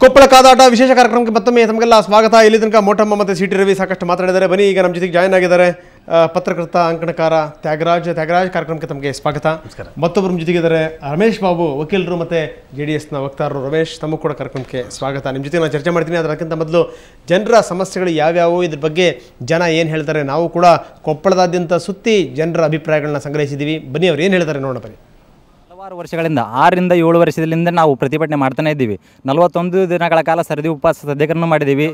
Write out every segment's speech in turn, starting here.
ಕೊಪ್ಪಳ ಕಾದಾಟ ವಿಶೇಷ ಕಾರ್ಯಕ್ರಮಕ್ಕೆ ಮತ್ತೊಮ್ಮೆ ತಮಗೆಲ್ಲ ಸ್ವಾಗತ. ಇಲ್ಲಿ ತನಕ ಮೋಟಮ್ಮ ಮತ್ತು ಸಿಟಿ ರವಿ ಸಾಕಷ್ಟು ಮಾತಾಡಿದ್ದಾರೆ. ಬನ್ನಿ ಈಗ ನಮ್ಮ ಜೊತೆಗೆ ಜಾಯ್ನ್ ಆಗಿದ್ದಾರೆ ಪತ್ರಕರ್ತ ಅಂಕಣಕಾರ ತ್ಯಾಗರಾಜ್ ಕಾರ್ಯಕ್ರಮಕ್ಕೆ ತಮಗೆ ಸ್ವಾಗತ. ಮತ್ತೊಬ್ಬರ ಜೊತೆಗಿದ್ದಾರೆ ರಮೇಶ್ ಬಾಬು, ವಕೀಲರು ಮತ್ತು JDSನ ವಕ್ತಾರರು. ರಮೇಶ್, ತಮಗೂ ಕೂಡ ಕಾರ್ಯಕ್ರಮಕ್ಕೆ ಸ್ವಾಗತ. ನಿಮ್ಮ ಜೊತೆ ನಾನು ಚರ್ಚೆ ಮಾಡ್ತೀನಿ. ಅದಕ್ಕಿಂತ ಮೊದಲು ಜನರ ಸಮಸ್ಯೆಗಳು ಯಾವ್ಯಾವು, ಇದ್ರ ಬಗ್ಗೆ ಜನ ಏನು ಹೇಳ್ತಾರೆ, ನಾವು ಕೂಡ ಕೊಪ್ಪಳದಾದ್ಯಂತ ಸುತ್ತಿ ಜನರ ಅಭಿಪ್ರಾಯಗಳನ್ನ ಸಂಗ್ರಹಿಸಿದ್ದೀವಿ. ಬನ್ನಿ ಅವ್ರು ಏನು ಹೇಳ್ತಾರೆ ನೋಡೋಣ. ಬನ್ನಿ. ಹಲವಾರು ವರ್ಷಗಳಿಂದ 6 ರಿಂದ 7 ವರ್ಷದಿಂದ ನಾವು ಪ್ರತಿಭಟನೆ ಮಾಡ್ತಾನೆ ಇದ್ದೀವಿ. 41 ದಿನಗಳ ಕಾಲ ಸರದಿ ಉಪವಾಸ ಸತ್ಯಾಗ್ರಹ ಮಾಡಿದ್ದೀವಿ.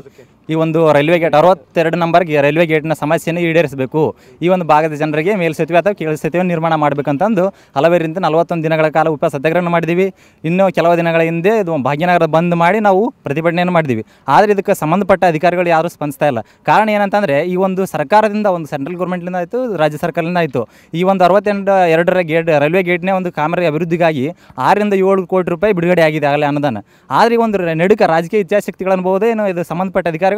ಈ ಒಂದು ರೈಲ್ವೆ ಗೇಟ್ 62 ನಂಬರ್ಗೆ ರೈಲ್ವೆ ಗೇಟ್ನ ಸಮಸ್ಯೆಯನ್ನು ಈಡೇರಿಸಬೇಕು, ಈ ಒಂದು ಭಾಗದ ಜನರಿಗೆ ಮೇಲ್ಸೇತುವೆ ಅಥವಾ ಕೆಳಸೇತುವೆ ನಿರ್ಮಾಣ ಮಾಡಬೇಕಂತಂದು ಹಲವರಿಂದ 41 ದಿನಗಳ ಕಾಲ ಉಪವಾಸ ಸತ್ಯಾಗ್ರಹ ಮಾಡಿದ್ದೀವಿ. ಇನ್ನು ಕೆಲವು ದಿನಗಳ ಹಿಂದೆ ಇದು ಭಾಗ್ಯನಗರ ಬಂದ್ ಮಾಡಿ ನಾವು ಪ್ರತಿಭಟನೆಯನ್ನು ಮಾಡಿದ್ದೀವಿ. ಆದರೆ ಇದಕ್ಕೆ ಸಂಬಂಧಪಟ್ಟ ಅಧಿಕಾರಿಗಳು ಯಾರೂ ಸ್ಪಂದಿಸ್ತಾ ಇಲ್ಲ. ಕಾರಣ ಏನಂತಂದರೆ, ಈ ಒಂದು ಸರ್ಕಾರದಿಂದ, ಒಂದು ಸೆಂಟ್ರಲ್ ಗೌರ್ಮೆಂಟ್ಲಿಂದ ಆಯಿತು, ರಾಜ್ಯ ಸರ್ಕಾರದಿಂದ ಆಯಿತು, ಈ ಒಂದು 62 ಗೇಟ್ ರೈಲ್ವೆ ಗೇಟ್ನೇ ಒಂದು ಕಾಮಗಾರಿ ಅಭಿವೃದ್ಧಿಗಾಗಿ 6 ರಿಂದ 7 ಕೋಟಿ ರೂಪಾಯಿ ಬಿಡುಗಡೆ ಆಗಿದೆ ಆಗಲೇ ಅನುದಾನ. ಆದರೆ ಈ ಒಂದು ನಡುಕ ರಾಜಕೀಯ ಇಚ್ಛಾಶಕ್ತಿಗಳನ್ನುಬಹುದು ಏನು ಇದು ಸಂಬಂಧಪಟ್ಟ ಅಧಿಕಾರಿಗಳು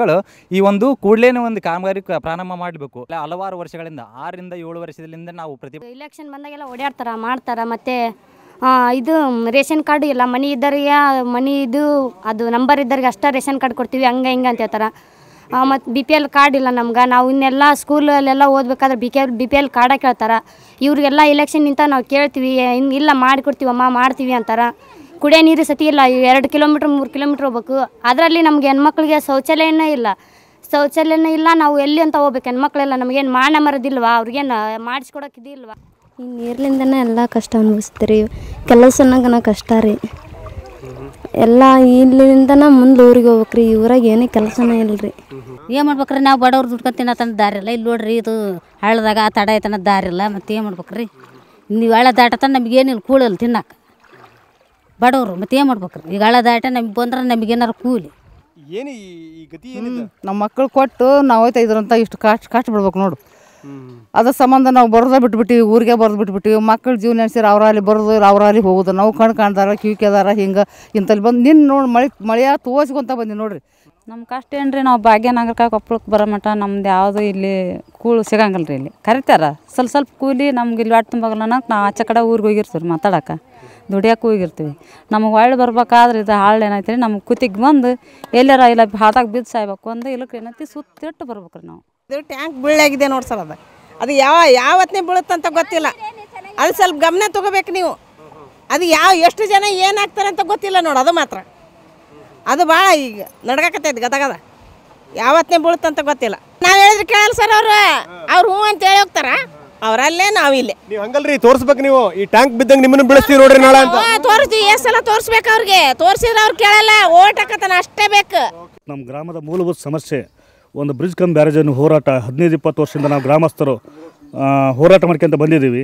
ಈ ಒಂದು ಕೂಡಲೇ ಒಂದು ಕಾಮಗಾರಿ ಪ್ರಾರಂಭ ಮಾಡಬೇಕು. ಹಲವಾರು ವರ್ಷಗಳಿಂದ 6 ರಿಂದ 7 ವರ್ಷದಿಂದ ನಾವು ಇಲೆಕ್ಷನ್ ಬಂದಾಗೆಲ್ಲ ಓಡಾಡ್ತಾರ ಮಾಡ್ತಾರ. ಮತ್ತು ಇದು ರೇಷನ್ ಕಾರ್ಡ್ ಇಲ್ಲ, ಮನಿ ಇದ್ದರಿಗೆ ಮನಿದು ಅದು ನಂಬರ್ ಇದ್ದರಿಗೆ ಅಷ್ಟೇ ರೇಷನ್ ಕಾರ್ಡ್ ಕೊಡ್ತೀವಿ, ಹಂಗೆ ಹಿಂಗೆ ಅಂತ ಹೇಳ್ತಾರೆ. ಮತ್ತು BPL ಕಾರ್ಡ್ ಇಲ್ಲ ನಮ್ಗೆ. ನಾವು ಇನ್ನೆಲ್ಲ ಸ್ಕೂಲಲ್ಲೆಲ್ಲ ಓದಬೇಕಾದ್ರೆ BPL ಕಾರ್ಡ ಕೇಳ್ತಾರೆ. ಇವ್ರಿಗೆಲ್ಲ ಇಲೆಕ್ಷನ್ ನಿಂತ ನಾವು ಕೇಳ್ತೀವಿ, ಇಲ್ಲ ಮಾಡಿಕೊಡ್ತೀವಮ್ಮ ಮಾಡ್ತೀವಿ ಅಂತಾರೆ. ಕುಡಿಯೋ ನೀರು ಸತಿ ಇಲ್ಲ, 2 ಕಿಲೋಮೀಟ್ರ್ 3 ಕಿಲೋಮೀಟ್ರ್ ಹೋಗ್ಬೇಕು. ಅದರಲ್ಲಿ ನಮ್ಗೆ ಹೆಣ್ಮಕ್ಳಿಗೆ ಶೌಚಾಲಯನೇ ಇಲ್ಲ. ನಾವು ಎಲ್ಲಿ ಅಂತ ಹೋಗ್ಬೇಕು? ಹೆಣ್ಮಕ್ಳೆಲ್ಲ ನಮಗೇನು ಮಾನ ಮರದಿಲ್ವಾ? ಅವ್ರಿಗೇನು ಮಾಡಿಸ್ಕೊಡೋಕ್ಕಿದಿಲ್ವಾ? ಈ ನೀರ್ಲಿಂದನೇ ಎಲ್ಲ ಕಷ್ಟ ಅನುಭವಿಸ್ತೀರಿ. ಕೆಲಸನಾಗನ ಕಷ್ಟ ರೀ. ಎಲ್ಲ ಇಲ್ಲಿಂದನ ಮುಂದೆ ಊರಿಗೆ ಹೋಗ್ಬೇಕ್ರಿ. ಊರಾಗ ಏನೇ ಕೆಲಸನೇ ಇಲ್ರಿ. ಏನು ಮಾಡ್ಬೇಕ್ರಿ? ನಾವು ಬಡವ್ರು ದುಡ್ಕೊಂಡು ತಿನ್ನತನ ದಾರಿ ಇಲ್ಲ. ಇಲ್ಲಿ ನೋಡ್ರಿ, ಇದು ಹಳ್ಳದಾಗ ತಡ ಐತನ ದಾರಿ ಇಲ್ಲ. ಮತ್ತು ಏನು ಮಾಡ್ಬೇಕ್ರಿ? ನೀವು ಹಳ್ಳ ದಾಟತನ ನಮಗೇನಿಲ್ಲ, ಕೂಳಿಲ್ಲ ತಿನ್ನಕ್ಕೆ ಬಡವರು. ಮತ್ತು ಏನು ಮಾಡ್ಬೇಕ್ರಿ? ಈಗ ಹಳ್ಳ ದಾಟ ನಮಗೆ ಬಂದ್ರೆ ನಮಗೇನಾರು ಕೂಲಿ ಏನು ಈ ಗತಿ ಏನಿದೆ? ನಮ್ಮ ಮಕ್ಕಳು ಕೊಟ್ಟು ನಾವು ಹೋಯ್ತಾ ಇದ್ರಂತ ಇಷ್ಟು ಕಷ್ಟ ಬಿಡ್ಬೇಕು ನೋಡು. ಅದ್ರ ಸಂಬಂಧ ನಾವು ಬರೋದ ಬಿಟ್ಬಿಟ್ಟಿವಿ, ಊರಿಗೆ ಬರೋದು ಬಿಟ್ಬಿಟ್ಟಿವಿ. ಮಕ್ಕಳು ಜೀವನ ನಡೆಸಿರ ಅವರಲ್ಲಿ ಬರೋದು, ಅವರಲ್ಲಿ ಹೋಗೋದು. ನಾವು ಕಾಣ್ದಾರ ಕಿವಿಕೆದಾರ ಹಿಂಗೆ ಇಂಥಲ್ಲಿ ಬಂದು ನಿನ್ನ ನೋಡಿ ಮಳೆಯ ತೋರಿಸ್ಕೊಂತ ಬಂದಿ ನೋಡ್ರಿ. ನಮ್ಮ ಕಷ್ಟ ಏನು ರೀ, ನಾವು ಭಾಗ್ಯನಗರಕ್ಕೆ ಕೊಪ್ಪಳಕ್ಕೆ ಬರೋ ಮಟ್ಟ ನಮ್ದು ಯಾವುದು ಇಲ್ಲಿ ಕೂಳು ಸಿಗಂಗಿಲ್ಲ ರೀ. ಇಲ್ಲಿ ಕರಿತಾರ ಸ್ವಲ್ಪ ಕೂಲಿ. ನಮ್ಗೆ ಇಲ್ಲಿ ವಾಟ್ ತುಂಬಾಗಲ್ಲ ಅನ್ನೋಕೆ ನಾವು ಆಚೆ ಕಡೆ ಊರಿಗೆ ಹೋಗಿರ್ತೀವಿ ರೀ, ಮಾತಾಡೋಕೆ ದುಡಿಯೋಕೆ ಹೋಗಿರ್ತೀವಿ. ನಮಗೆ ಹೊಳ್ಳಿ ಬರ್ಬೇಕಾದ್ರೆ ಇದು ಹಾಳು ಏನೈತೆ ರೀ, ನಮ್ಗೆ ಕುತ್ತಿಗೆ ಬಂದು ಎಲ್ಲಾರ ಇಲ್ಲ ಹಾದಾಗ ಬಿದ್ದು ಸಾಯ್ಬೇಕು ಅಂದು ಇಲ್ಲಕ್ಕೆ ಏನೈತಿ ಸುತ್ತಿಟ್ಟು ಬರ್ಬೇಕು ರೀ ನಾವು. ಇದು ಟ್ಯಾಂಕ್ ಬೀಳಾಗಿದೆ ನೋಡಿ ಸರ್. ಅದು ಯಾವತ್ತನೇ ಬೀಳುತ್ತಂತ ಗೊತ್ತಿಲ್ಲ. ಅದು ಸ್ವಲ್ಪ ಗಮನ ತೊಗೋಬೇಕು ನೀವು. ಅದು ಎಷ್ಟು ಜನ ಏನಾಗ್ತಾರೆ ಅಂತ ಗೊತ್ತಿಲ್ಲ ನೋಡಿ. ಅದು ಮಾತ್ರ ಅದು ಭಾಳ ಈಗ ನಡ್ಕಕತ್ತೈತಿ ಗದಗದ. ಯಾವತ್ತನೇ ಬೀಳುತ್ತಂತ ಗೊತ್ತಿಲ್ಲ. ನಾವು ಹೇಳಿದ್ರೆ ಕೇಳಲ್ಲ ಸರ್. ಅವ್ರು ಹ್ಞೂ ಅಂತ ಹೇಳಿ ಹೋಗ್ತಾರ. ಅವರಲ್ಲೇ ನಾವಿಲ್ಲೇ. ನೀವು ಹಂಗಲ್ರಿ, ತೋರಿಸ್ಬೇಕು. ನೀವು ಈ ಟ್ಯಾಂಕ್ ಬಿದ್ದಂಗೆ ನಿಮ್ಮನ್ನು ಬೆಳೆಸ್ತೀವಿ ನೋಡ್ರಿ ನಾಳೆ ಅಂತ ತೋರಿಸ್ತೀವಿ. ಎಷ್ಟು ಸಲ ತೋರಿಸ್ಬೇಕು ಅವ್ರಿಗೆ. ತೋರಿಸಿದ್ರೆ ಅವ್ರು ಕೇಳಲ್ಲ, ಓಟ್ ಹಾಕತ್ತಾನ ಅಷ್ಟೇ ಬೇಕು. ನಮ್ಮ ಗ್ರಾಮದ ಮೂಲಭೂತ ಸಮಸ್ಯೆ ಒಂದು ಬ್ರಿಡ್ಜ್ ಕಮ್ ಬ್ಯಾರೇಜನ್ನು ಹೋರಾಟ 15-20 ವರ್ಷದಿಂದ ನಾವು ಗ್ರಾಮಸ್ಥರು ಹೋರಾಟ ಮಾಡ್ಕೊಂತ ಬಂದಿದ್ದೀವಿ.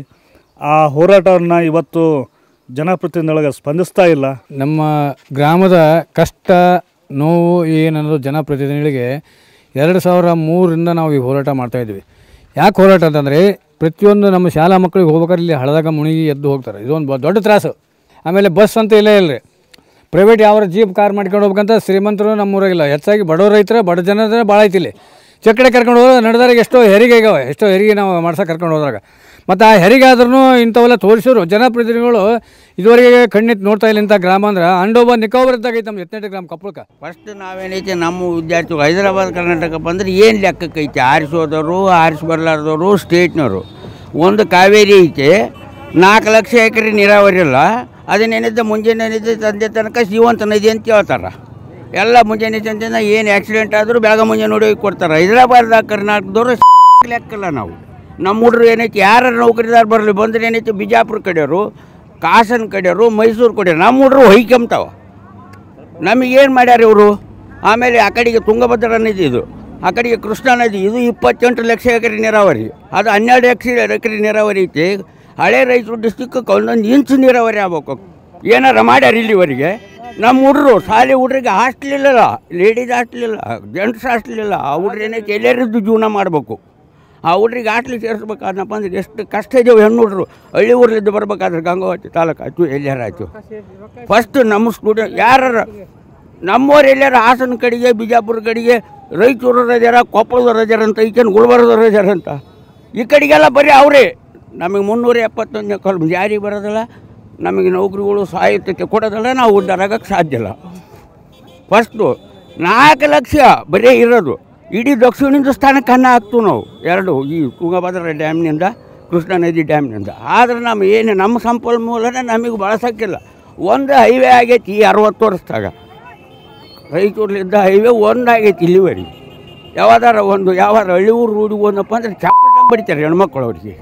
ಆ ಹೋರಾಟವನ್ನು ಇವತ್ತು ಜನಪ್ರತಿನಿಧಿಗಳಿಗೆ ಸ್ಪಂದಿಸ್ತಾ ಇಲ್ಲ. ನಮ್ಮ ಗ್ರಾಮದ ಕಷ್ಟ ನೋವು ಏನನ್ನೋದು ಜನಪ್ರತಿನಿಧಿಗಳಿಗೆ 2003ರಿಂದ ನಾವು ಈ ಹೋರಾಟ ಮಾಡ್ತಾಯಿದ್ವಿ. ಯಾಕೆ ಹೋರಾಟ ಅಂತಂದರೆ, ಪ್ರತಿಯೊಂದು ನಮ್ಮ ಶಾಲಾ ಮಕ್ಕಳಿಗೆ ಹೋಗ್ಬೇಕಾದ್ರೆ ಇಲ್ಲಿ ಹಳದಾಗ ಮುಳುಗಿ ಎದ್ದು ಹೋಗ್ತಾರೆ. ಇದೊಂದು ದೊಡ್ಡ ತ್ರಾಸು. ಆಮೇಲೆ ಬಸ್ ಅಂತ ಇಲ್ಲೇ ಇಲ್ಲರಿ, ಪ್ರೈವೇಟ್ ಯಾವ ಜೀಪ್ ಕಾರ್ ಮಾಡ್ಕೊಂಡು ಹೋಗ್ಬೇಕಂತ ಶ್ರೀಮಂತರು ನಮ್ಮೂರಾಗಿಲ್ಲ. ಹೆಚ್ಚಾಗಿ ಬಡವರು ರೈತರು, ಬಡ ಜನರ ಭಾಳ ಐತಿಲ್ಲಿ. ಚಕ್ಕಡೆ ಕರ್ಕೊಂಡು ಹೋದ್ರೆ ನಡೆದಾರಿಗೆ ಎಷ್ಟೋ ಹೆರಿಗೆ ಆಗ್ಯಾವ, ಎಷ್ಟೋ ಹೆರಿಗೆ ನಾವು ಮಾಡ್ಸೋಕೆ ಕರ್ಕೊಂಡು ಹೋದಾಗ. ಮತ್ತು ಆ ಹೆರಿಗೆ ಆದ್ರೂ ಇಂಥವೆಲ್ಲ ತೋರಿಸೋರು ಜನಪ್ರತಿನಿಧಿಗಳು ಇದುವರೆಗೆ ಕಣ್ಣಿತ್ತು ನೋಡ್ತಾ ಇಲ್ಲ. ಇಂಥ ಗ್ರಾಮ ಅಂದ್ರೆ ಅಂಡೋಬ ನಿಕೋಬರ್ ಇದ್ದಾಗೈತೆ ನಮ್ಮ ಯತ್ನಾಳ ಗ್ರಾಮ ಕೊಪ್ಪಳಕ್ಕೆ. ಫಸ್ಟ್ ನಾವೇನೈತೆ ನಮ್ಮ ವಿದ್ಯಾರ್ಥಿಗಳು ಹೈದರಾಬಾದ್ ಕರ್ನಾಟಕ ಬಂದರೆ ಏನು ಲೆಕ್ಕಕ್ಕೈತೆ? ಆರಿಸೋದವರು, ಆರಿಸಿ ಬರಲಾರ್ದವರು, ಸ್ಟೇಟ್ನವರು. ಒಂದು ಕಾವೇರಿ ಐತೆ, 4 ಲಕ್ಷ ಎಕರೆ ನೀರಾವರಿ ಇಲ್ಲ. ಅದನ್ನೇನಿದ್ದ ಮುಂಜಾನೆ ಸಂಜೆ ತನಕ ಜೀವಂತ ನದಿ ಅಂತ ಹೇಳ್ತಾರೆ. ಎಲ್ಲ ಮುಂಜಾನೆ ಸಂಜೆ ಏನು ಆಕ್ಸಿಡೆಂಟ್ ಆದರೂ ಬೆಳಗ್ಗೆ ಮುಂಜಾನೆ ನೋಡಿ ಕೊಡ್ತಾರೆ. ಹೈದರಾಬಾದ್ದಾಗ ಕರ್ನಾಟಕದವರು ಲೆಕ್ಕಲ್ಲ. ನಾವು ನಮ್ಮ ಹುಡ್ರು ಏನೈತಿ, ಯಾರು ನೌಕರಿದಾರ ಬರಲಿ ಬಂದ್ರೆ ಏನೈತಿ, ಬಿಜಾಪುರ ಕಡೆಯವರು, ಕಾಸನ ಕಡೆಯವರು, ಮೈಸೂರು ಕಡೆಯವರು ನಮ್ಮ ಹುಡ್ರು ಹೊಯ್ಕೊಂತಾವ. ನಮಗೇನು ಮಾಡ್ಯಾರ ಇವರು? ಆಮೇಲೆ ಆ ಕಡೆಗೆ ತುಂಗಭದ್ರಾ ನದಿ, ಇದು ಆ ಕಡೆಗೆ ಕೃಷ್ಣಾ ನದಿ, ಇದು 28 ಲಕ್ಷ ಎಕರೆ ನೀರಾವರಿ. ಅದು 12 ಎಕರೆ ನೀರಾವರಿ ಐತಿ. ಹಳೆ ರಾಯಚೂರು ಡಿಸ್ಟಿಕ್ ಒಂದೊಂದು ಇಂಚು ನೀರಾವರಿ ಆಗ್ಬೇಕು. ಏನಾರ ಮಾಡ್ಯಾರ ಇಲ್ಲಿವರೆಗೆ? ನಮ್ಮ ಹುಡ್ರು ಶಾಲೆ ಹುಡ್ರಿಗೆ ಹಾಸ್ಟೆಲ್ ಇಲ್ಲ, ಲೇಡೀಸ್ ಹಾಸ್ಟೆಲ್ ಇಲ್ಲ, ಜೆಂಟ್ಸ್ ಹಾಸ್ಟೆಲ್ ಇಲ್ಲ. ಆ ಹುಡ್ರು ಏನೈತಿ ಎಲ್ಲರಿದ್ದು ಜೀವನ ಮಾಡಬೇಕು. ಆ ಹುಡ್ರಿಗೆ ಹಾಸ್ಟೆಲ್ ಸೇರಿಸ್ಬೇಕಾದ್ನಪ್ಪ ಅಂದ್ರೆ ಎಷ್ಟು ಕಷ್ಟ ಇದ್ದೇವೆ. ಹೆಣ್ಣು ಹುಡ್ರು ಹಳ್ಳಿ ಊರ್ಲಿದ್ದು ಬರ್ಬೇಕಾದ್ರೆ ಗಂಗಾವತಿ ತಾಲೂಕು ಆಯ್ತು, ಎಲ್ಲಾರ ಆಯ್ತು. ಫಸ್ಟ್ ನಮ್ಮ ಸ್ಟೂಡೆಂಟ್ ಯಾರು ನಮ್ಮವ್ರು ಎಲ್ಲಾರ ಹಾಸನ ಕಡೆಗೆ, ಬಿಜಾಪುರ ಕಡೆಗೆ, ರಾಯಚೂರು ರಜಾರ, ಕೊಪ್ಪಳದ ರಜಾರ ಅಂತ, ಈಕೇನು ಗುಲ್ಬರ್ಗದ ರಜಾರ ಅಂತ, ಈ ಕಡೆಗೆಲ್ಲ ಬರೀ ಅವರೇ. ನಮಗೆ 371 ಕಾಲಮ್ ಜಾರಿ ಬರೋದಿಲ್ಲ. ನಮಗೆ ನೌಕರಿಗಳು ಸಾಹಿತ್ಯಕ್ಕೆ ಕೊಡೋದಿಲ್ಲ. ನಾವು ಉದ್ಧಾರ ಆಗೋಕ್ಕೆ ಸಾಧ್ಯ ಇಲ್ಲ. ಫಸ್ಟು 4 ಲಕ್ಷ ಬರೀ ಇರೋದು. ಇಡೀ ದಕ್ಷಿಣ ಹಿಂದೂಸ್ತಾನಕ್ಕೆ ಅನ್ನ ಹಾಕ್ತು ನಾವು ಎರಡು, ಈ ತುಂಗಭದ್ರಾ ಡ್ಯಾಮ್ನಿಂದ ಕೃಷ್ಣಾ ನದಿ ಡ್ಯಾಮ್ನಿಂದ. ಆದರೆ ನಮ್ಮ ಸಂಪನ್ಮೂಲನ ನಮಗೆ ಬಳಸೋಕ್ಕಿಲ್ಲ. ಒಂದು ಹೈವೇ ಆಗೈತಿ ಈ 60 ವರ್ಷದಾಗ. ರೈತೂರ್ಲಿದ್ದ ಹೈವೇ ಒಂದಾಗೈತಿ ಇಲ್ಲಿವರೆಗೆ. ಯಾವ್ದಾರ ಹಳ್ಳಿ ಊರು ರೂಢಿ ಹೋದಪ್ಪ ಅಂದರೆ ಚಾಪ ಬಡಿತಾರೆ ಹೆಣ್ಮಕ್ಳು ಅವ್ರಿಗೆ.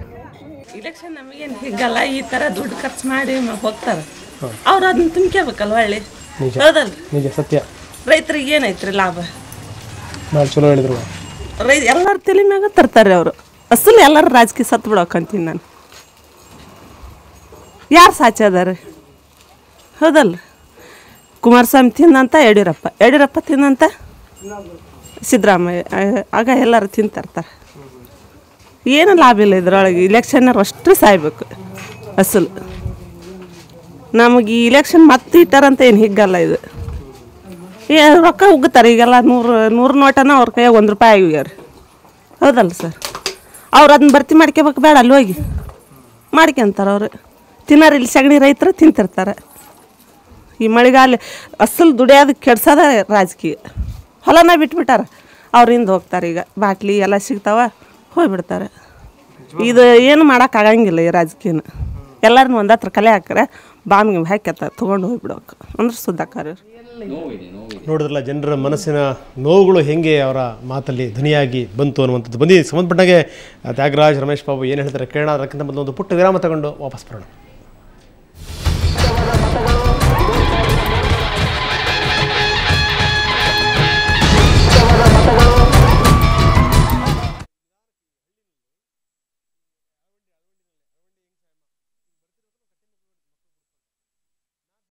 ಇಲೆಕ್ಷನ್ ನಮಗೇನು ಹಿಗ್ಗಲ್ಲ, ಈ ಥರ ದುಡ್ಡು ಖರ್ಚು ಮಾಡಿ ಹೋಗ್ತಾರೆ. ಅವ್ರು ಅದನ್ನ ತುಂಬ್ಕೋಬೇಕಲ್ವ ಹಳ್ಳಿ. ಹೌದಲ್ಲ, ನಿಜ ಸತ್ಯ. ರೈತರಿಗೆ ಏನೈತ್ರಿ ಲಾಭ? ಚಲೋ ಹೇಳಿದ್ರು. ಎಲ್ಲರ ತಲೆ ಮ್ಯಾಗ ತರ್ತಾರೆ ಅವರು. ಅಸಲು ಎಲ್ಲರೂ ರಾಜಕೀಯ ಸತ್ತು ಬಿಡೋಕಂತೀನಿ ನಾನು. ಯಾರು ಸಾಚಿ ಅದಾರೆ? ಹೌದಲ್ಲ, ಕುಮಾರಸ್ವಾಮಿ ತಿಂದಂತ ಯಡಿಯೂರಪ್ಪ ತಿಂದಂತ ಸಿದ್ದರಾಮಯ್ಯ, ಆಗ ಎಲ್ಲರೂ ತಿಂತಿರ್ತಾರೆ. ಏನು ಲಾಭ ಇಲ್ಲ ಇದ್ರೊಳಗೆ. ಇಲೆಕ್ಷನ್ನರು ಅಷ್ಟು ಸಾಯ್ಬೇಕು ಅಸಲು. ನಮಗೆ ಈ ಇಲೆಕ್ಷನ್ ಮತ್ತೆ ಇಟ್ಟಾರಂತ ಏನು ಹಿಗ್ಗಲ್ಲ ಇದು. ರೊಕ್ಕ ಉಗ್ತಾರೆ ಈಗೆಲ್ಲ. 100 ನೋಟನ ಅವ್ರ ಕೈಯಾಗ ₹1 ಆಗ್ಯಾರ. ಹೌದಲ್ಲ ಸರ್, ಅವ್ರು ಅದನ್ನ ಭರ್ತಿ ಮಾಡ್ಕೋಬೇಕು ಬೇಡ, ಅಲ್ಲಿ ಹೋಗಿ ಮಾಡ್ಕೊಂತಾರೆ ಅವರು. ತಿನ್ನೋರು ಇಲ್ಲಿ ಸಗಣಿ ರೈತರು ತಿಂತಿರ್ತಾರೆ. ಈ ಮಳೆಗಾಲ ಅಸಲು ದುಡಿಯೋದು ಕೆಡ್ಸೋದ ರಾಜಕೀಯ. ಹೊಲನ ಬಿಟ್ಬಿಟ್ಟಾರ, ಅವ್ರಿಂದ ಹೋಗ್ತಾರೆ. ಈಗ ಬಾಟ್ಲಿ ಎಲ್ಲ ಸಿಗ್ತಾವ, ಹೋಗ್ಬಿಡ್ತಾರೆ. ಇದು ಏನು ಮಾಡೋಕ್ಕಾಗಂಗಿಲ್ಲ ಈ ರಾಜಕೀಯನ. ಎಲ್ಲರನ್ನೂ ಒಂದು ಹತ್ರ ಕಲೆ ಹಾಕ್ರೆ ಬಾಂಬ್ಗೆ ಹಾಕ್ಯತ್ತ ತೊಗೊಂಡು ಹೋಗ್ಬಿಡೋಕೆ ಅಂದ್ರೆ ಸುದ್ದಾಕಾರ. ನೋಡಿದ್ರಲ್ಲ ಜನರ ಮನಸ್ಸಿನ ನೋವುಗಳು ಹೆಂಗೆ ಅವರ ಮಾತಲ್ಲಿ ಧ್ವನಿಯಾಗಿ ಬಂತು ಅನ್ನುವಂಥದ್ದು. ಸಂಬಂಧಪಟ್ಟಾಗೆ ತ್ಯಾಗರಾಜ್, ರಮೇಶ್ ಬಾಬು ಏನು ಹೇಳ್ತಾರೆ ಕೇಳೋಣ. ಅದಕ್ಕಿಂತ ಮೊದಲು ಒಂದು ಪುಟ್ಟ ವಿರಾಮ ತಗೊಂಡು ವಾಪಸ್ ಬರೋಣ.